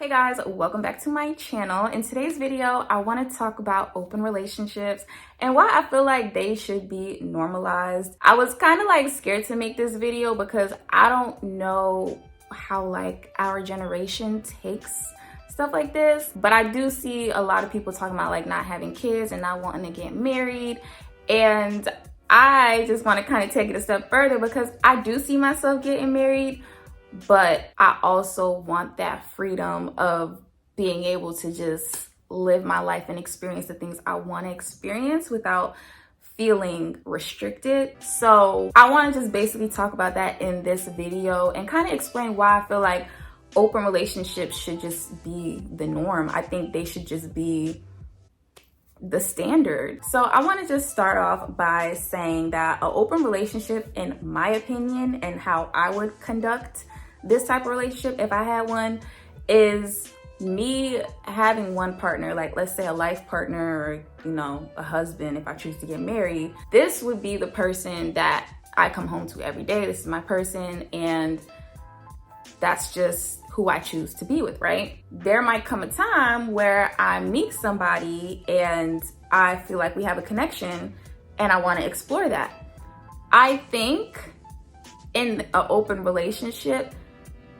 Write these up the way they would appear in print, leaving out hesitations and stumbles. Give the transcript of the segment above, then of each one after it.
Hey guys, welcome back to my channel. In today's video, I want to talk about open relationships and why I feel like they should be normalized. I was kind of like scared to make this video because I don't know how like our generation takes stuff like this, but I do see a lot of people talking about like not having kids and not wanting to get married, and I just want to kind of take it a step further because I do see myself getting married, but I also want that freedom of being able to just live my life and experience the things I want to experience without feeling restricted. So I want to just basically talk about that in this video and kind of explain why I feel like open relationships should just be the norm. I think they should just be the standard. So I want to just start off by saying that an open relationship, in my opinion, and how I would conduct this type of relationship if I had one, is me having one partner, like let's say a life partner or, you know, a husband if I choose to get married. This would be the person that I come home to every day. This is my person, and that's just who I choose to be with, right? There might come a time where I meet somebody and I feel like we have a connection and I want to explore that. I think in an open relationship,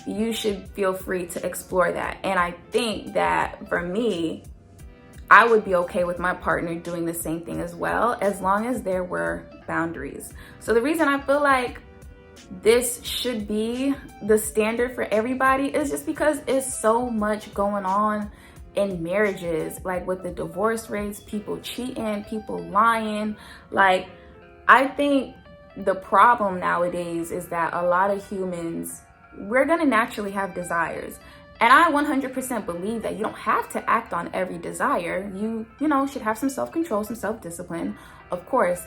you should feel free to explore that. And I think that for me, I would be okay with my partner doing the same thing as well, as long as there were boundaries. So the reason I feel like this should be the standard for everybody is just because it's so much going on in marriages, like with the divorce rates, people cheating, people lying. Like, I think the problem nowadays is that a lot of humans, we're gonna naturally have desires. And I 100% believe that you don't have to act on every desire. You know, should have some self-control, some self-discipline, of course.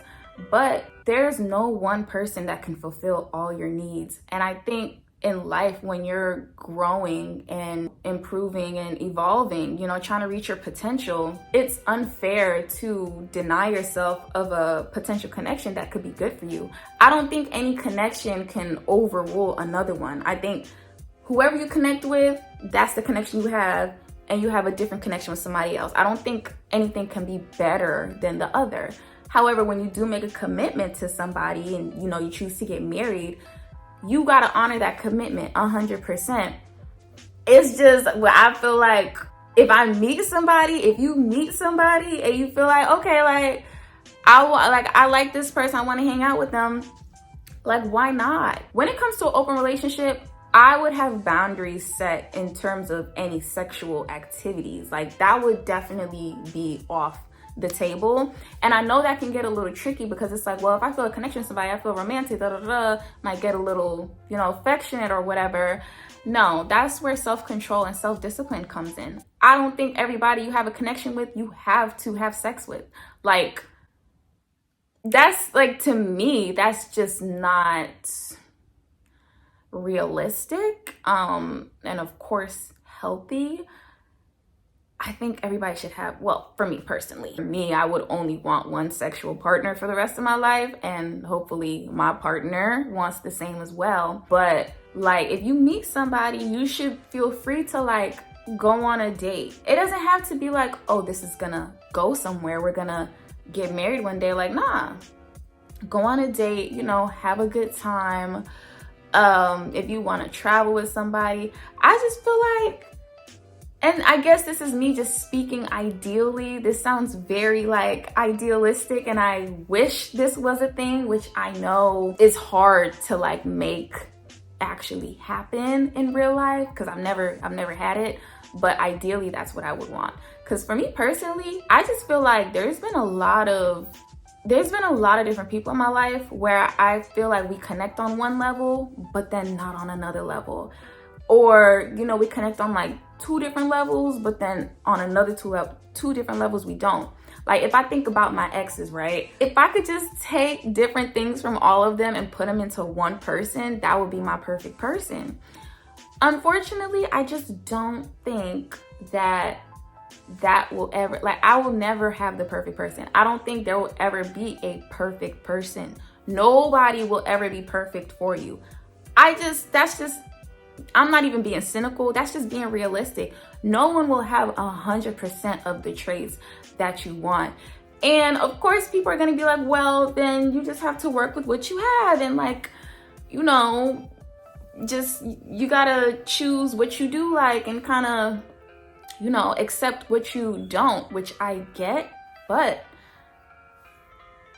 But there's no one person that can fulfill all your needs. And I think in life, when you're growing and improving and evolving, you know, trying to reach your potential, it's unfair to deny yourself of a potential connection that could be good for you. I don't think any connection can overrule another one. I think whoever you connect with, that's the connection you have, and you have a different connection with somebody else. I don't think anything can be better than the other. However, when you do make a commitment to somebody and, you know, you choose to get married, you got to honor that commitment 100%. It's just, well, I feel like if you meet somebody and you feel like, okay, like I like this person, I want to hang out with them, like, why not? When it comes to an open relationship, I would have boundaries set in terms of any sexual activities. Like, that would definitely be off the table. And I know that can get a little tricky because it's like, well, if I feel a connection to somebody, I feel romantic, might get a little, you know, affectionate or whatever. No, that's where self-control and self-discipline comes in. I don't think everybody you have a connection with, you have to have sex with. Like, that's like, to me, that's just not realistic. And of course, healthy. I think everybody should have, well, for me personally, I would only want one sexual partner for the rest of my life, and hopefully my partner wants the same as well. But like, if you meet somebody, you should feel free to like go on a date. It doesn't have to be like, oh, this is gonna go somewhere, we're gonna get married one day. Like, nah, go on a date, you know, have a good time. If you want to travel with somebody, I just feel like, and I guess this is me just speaking ideally. This sounds very like idealistic, and I wish this was a thing, which I know is hard to like make actually happen in real life because I've never had it. But ideally, that's what I would want. Because for me personally, I just feel like there's been a lot of different people in my life where I feel like we connect on one level, but then not on another level. Or, you know, we connect on like 2 different levels, but then on another 2 different levels, we don't. Like, if I think about my exes, right? If I could just take different things from all of them and put them into one person, that would be my perfect person. Unfortunately, I just don't think that will ever, like, I will never have the perfect person. I don't think there will ever be a perfect person. Nobody will ever be perfect for you. That's just I'm not even being cynical. That's just being realistic. No one will have 100% of the traits that you want. And of course, people are going to be like, well, then you just have to work with what you have. And like, you know, just, you got to choose what you do like and kind of, you know, accept what you don't, which I get. But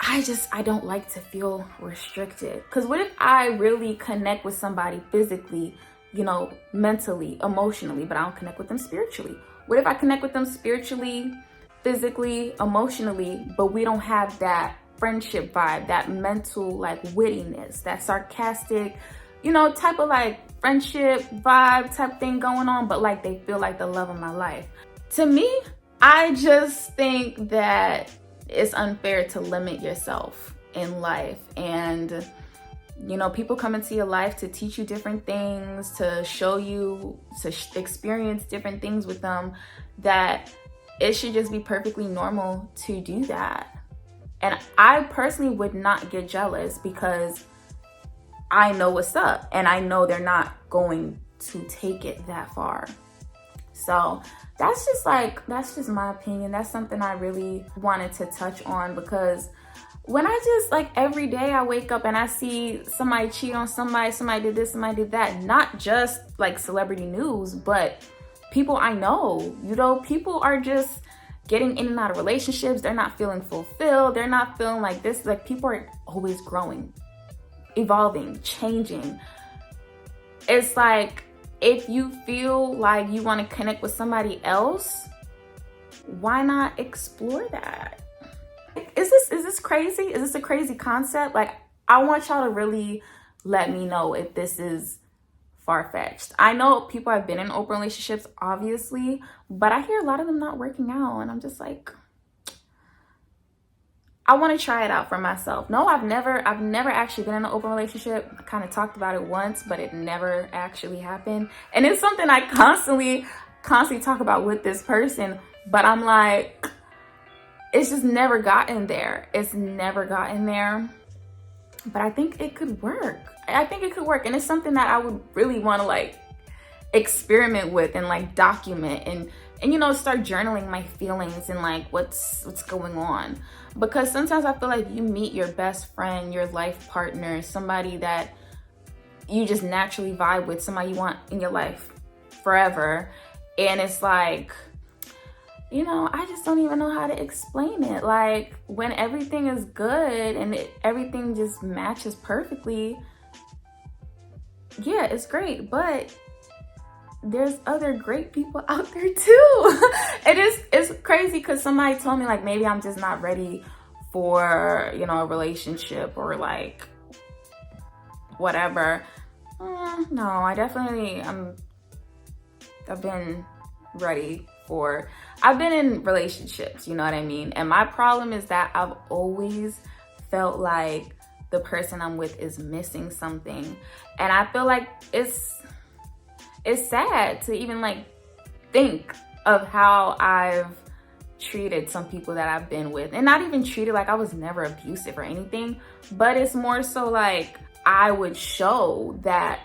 I don't like to feel restricted. Because what if I really connect with somebody physically, you know, mentally, emotionally, but I don't connect with them spiritually? What if I connect with them spiritually, physically, emotionally, but we don't have that friendship vibe, that mental like wittiness, that sarcastic, you know, type of like friendship vibe type thing going on, but like they feel like the love of my life? To me, I just think that it's unfair to limit yourself in life. And you know, people come into your life to teach you different things, to show you, to experience different things with them, that it should just be perfectly normal to do that. And I personally would not get jealous because I know what's up and I know they're not going to take it that far. So that's just my opinion. That's something I really wanted to touch on, because when I just like every day I wake up and I see somebody cheat on somebody, somebody did this, somebody did that, not just like celebrity news, but people I know, you know, people are just getting in and out of relationships. They're not feeling fulfilled. They're not feeling like this. Like, people are always growing, evolving, changing. It's like, if you feel like you want to connect with somebody else, why not explore that? Is this crazy? Is this a crazy concept? Like, I want y'all to really let me know if this is far-fetched. I know people have been in open relationships, obviously, but I hear a lot of them not working out, and I'm just like, I want to try it out for myself. No, I've never actually been in an open relationship. I kind of talked about it once, but it never actually happened. And it's something I constantly talk about with this person, but I'm like, it's just never gotten there. It's never gotten there. But I think it could work. I think it could work. And it's something that I would really want to like experiment with and like document and you know, start journaling my feelings and like what's going on. Because sometimes I feel like you meet your best friend, your life partner, somebody that you just naturally vibe with, somebody you want in your life forever. And it's like, you know, I just don't even know how to explain it. Like, when everything is good and everything just matches perfectly, yeah, it's great. But there's other great people out there too. It's crazy because somebody told me like maybe I'm just not ready for, you know, a relationship or like whatever. No, I've been ready for, I've been in relationships, you know what I mean? And my problem is that I've always felt like the person I'm with is missing something. And I feel like it's sad to even like think of how I've treated some people that I've been with. And not even treated, like I was never abusive or anything, but it's more so like I would show that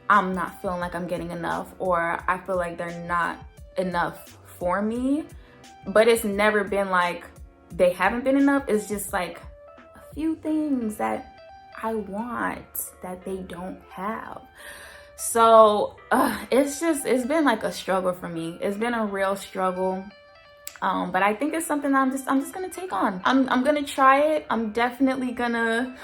I'm not feeling like I'm getting enough, or I feel like they're not enough for me. But it's never been like they haven't been enough. It's just like a few things that I want that they don't have. So it's been like a struggle for me. It's been a real struggle. But I think it's something that I'm just gonna take on. I'm gonna try it. I'm definitely gonna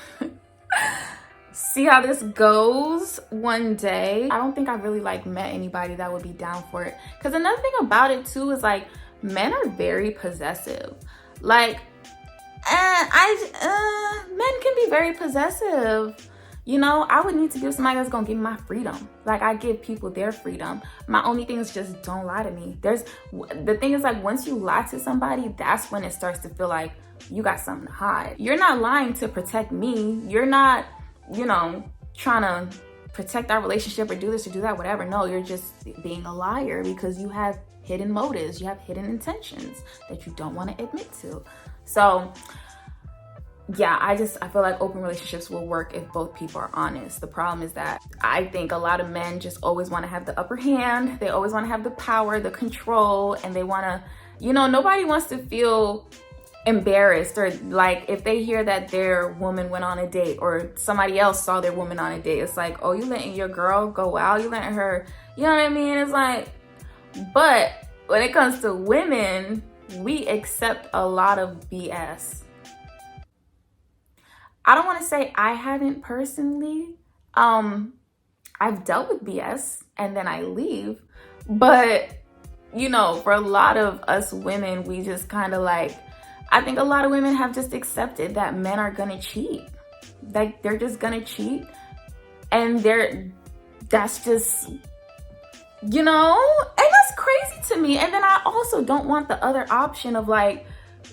see how this goes one day. I don't think I really like met anybody that would be down for it. Because another thing about it too is like, men are very possessive. Like, men can be very possessive. You know, I would need to be with somebody that's gonna give me my freedom. Like, I give people their freedom. My only thing is just don't lie to me. The thing is like, once you lie to somebody, that's when it starts to feel like you got something to hide. You're not lying to protect me. You're not, you know, trying to protect our relationship or do this or do that, whatever. No, you're just being a liar because you have hidden motives. You have hidden intentions that you don't want to admit to. So yeah, I feel like open relationships will work if both people are honest. The problem is that I think a lot of men just always want to have the upper hand. They always want to have the power, the control, and they want to, you know, nobody wants to feel embarrassed, or like if they hear that their woman went on a date or somebody else saw their woman on a date, it's like, oh, you letting your girl go out, you letting her, you know what I mean? It's like, but when it comes to women, we accept a lot of BS. I don't want to say I haven't personally. I've dealt with BS and then I leave, but you know, for a lot of us women, we just kind of like, I think a lot of women have just accepted that men are gonna cheat. Like they're just gonna cheat, and that's just, you know, and that's crazy to me. And then I also don't want the other option of like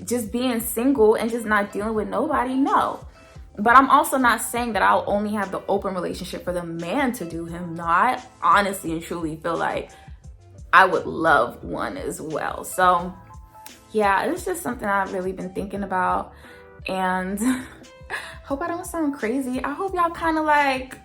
just being single and just not dealing with nobody. No. But I'm also not saying that I'll only have the open relationship for the man to do him. No, I honestly and truly feel like I would love one as well. So yeah, it's just something I've really been thinking about, and hope I don't sound crazy. I hope y'all kind of like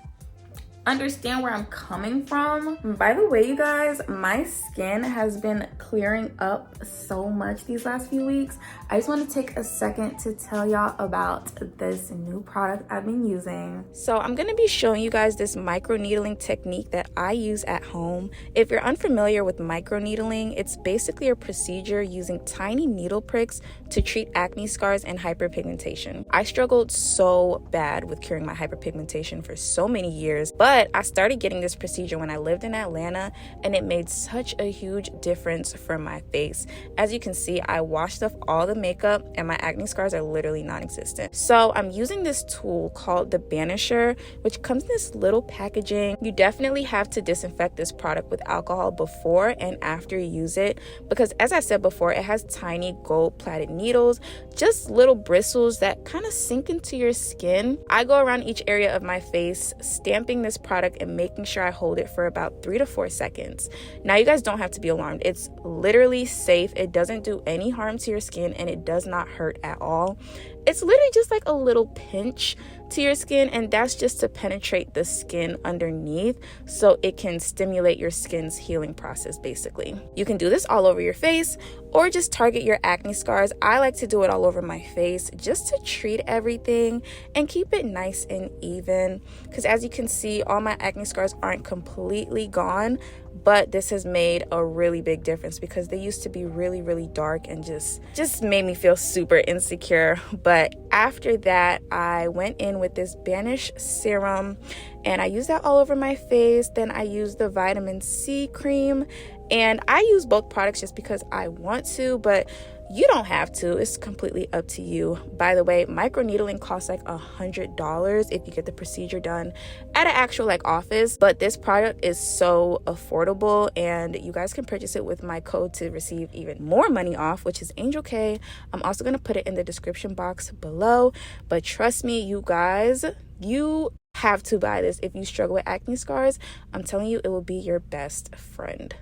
understand where I'm coming from. By the way, you guys, my skin has been clearing up so much these last few weeks. I just want to take a second to tell y'all about this new product I've been using. So I'm going to be showing you guys this microneedling technique that I use at home. If you're unfamiliar with microneedling, it's basically a procedure using tiny needle pricks to treat acne scars and hyperpigmentation. I struggled so bad with curing my hyperpigmentation for so many years, but I started getting this procedure when I lived in Atlanta, and it made such a huge difference for my face. As you can see, I washed off all the makeup and my acne scars are literally non-existent. So I'm using this tool called the Banisher, which comes in this little packaging. You definitely have to disinfect this product with alcohol before and after you use it, because as I said before, it has tiny gold plated needles, just little bristles that kind of sink into your skin. I go around each area of my face stamping this product and making sure I hold it for about 3 to 4 seconds. Now, you guys don't have to be alarmed. It's literally safe. It doesn't do any harm to your skin and it does not hurt at all. It's literally just like a little pinch to your skin, and that's just to penetrate the skin underneath so it can stimulate your skin's healing process. Basically, you can do this all over your face or just target your acne scars. I like to do it all over my face just to treat everything and keep it nice and even, because as you can see, all my acne scars aren't completely gone, but this has made a really big difference because they used to be really dark and just made me feel super insecure. But after that, I went in with this Banish serum and I used that all over my face. Then I used the vitamin C cream, and I use both products just because I want to, but you don't have to. It's completely up to you. By the way, microneedling costs like $100 if you get the procedure done at an actual like office, but this product is so affordable and you guys can purchase it with my code to receive even more money off, which is AngelK. I'm also going to put it in the description box below, but trust me, you guys, you have to buy this if you struggle with acne scars. I'm telling you, it will be your best friend.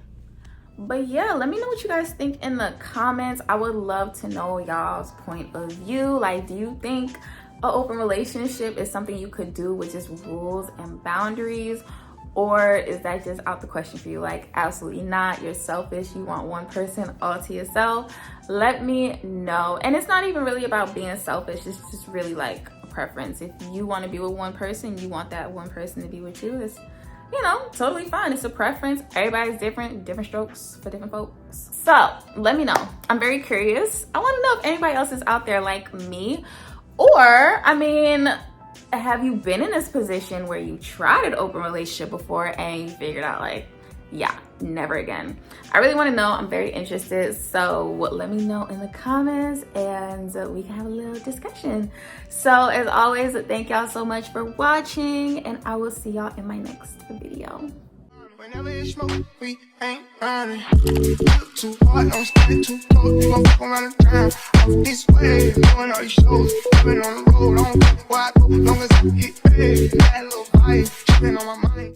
But yeah, let me know what you guys think in the comments. I would love to know y'all's point of view. Like, do you think an open relationship is something you could do with just rules and boundaries? Or is that just out the question for you? Like, absolutely not. You're selfish. You want one person all to yourself. Let me know. And it's not even really about being selfish. It's just really like a preference. If you want to be with one person, you want that one person to be with you. It's, you know, totally fine. It's a preference. Everybody's different strokes for different folks. So let me know. I'm very curious. I want to know if anybody else is out there like me. Or, I mean, have you been in this position where you tried an open relationship before and you figured out like, yeah, never again? I really want to know. I'm very interested. So let me know in the comments and we can have a little discussion. So as always, thank y'all so much for watching, and I will see y'all in my next video. Whenever you smoke, we ain't running. Too hard, don't stay too close. You gon' fuck around the town. Off this way, doing all these shows. I've been on the road, I don't care where I go, long as I get paid. That little vibe, she been on my mind.